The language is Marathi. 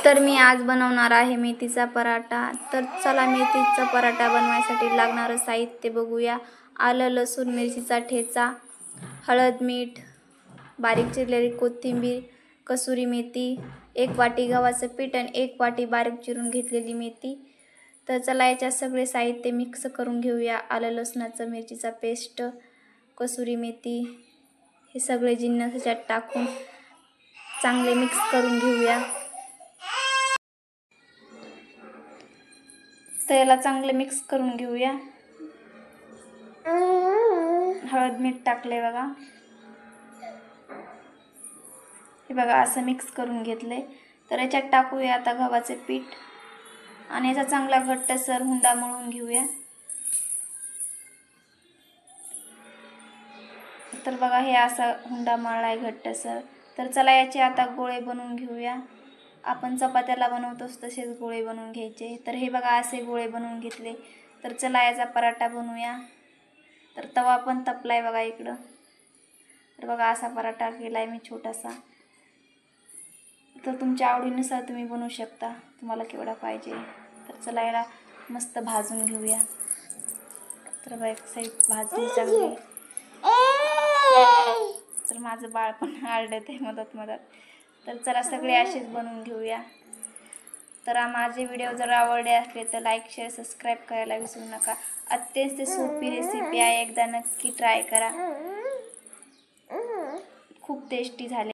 तर मी आज बनवणार आहे मेथीचा पराठा। तर चला मेथीचा पराठा बनवायसाठी लागणारं साहित्य बघूया। आलं, लसूण, मिरचीचा ठेचा, हळद, मीठ, बारीक चिरलेली कोथिंबीर, कसुरी मेथी, 1 वाटी गव्हाचं पीठ आणि 1 वाटी बारीक चिरून घेतलेली मेथी। तर चला याच्यात सगळे साहित्य मिक्स करून घेऊया। आलं, लसणाचं, मिरचीचा पेस्ट, कसुरी मेथी, हे सगळे जिन्नस याच्यात टाकून चांगले मिक्स करून घेऊया। तर याला चांगले मिक्स करून घेऊया। हळद, मीठ टाकले बघा, हे बघा असं मिक्स करून घेतले। तर याच्यात टाकूया आता गव्हाचे पीठ आणि याचा चांगला घट्टसर हुंडा मळून घेऊया। तर बघा हे असा हुंडा मळलाय घट्टसर। तर चला याचे आता गोळे बनवून घेऊया। आपण चपात्याला बनवतोच तसेच गोळे बनवून घ्यायचे। तर हे बघा असे गोळे बनवून घेतले। तर चला याचा पराठा बनवूया। तर तवा पण तपलाय बघा इकडं। तर बघा असा पराठा केलाय मी छोटासा। तर तुमच्या आवडीनुसार तुम्ही बनवू शकता, तुम्हाला केवढा पाहिजे। तर चला याला मस्त भाजून घेऊया। तर बघा एक साईड भाजली चांगली। तर माझं बाळ पण आरडत आहे मदत मदत। तर चला सगळे असेच बनवून घेऊया। तर माझे व्हिडिओ जर आवडले असले तर लाईक, शेअर, सबस्क्राईब करायला विसरू नका। अत्यंत सोपी रेसिपी आहे, एकदा नक्की ट्राय करा, खूप टेस्टी झाले।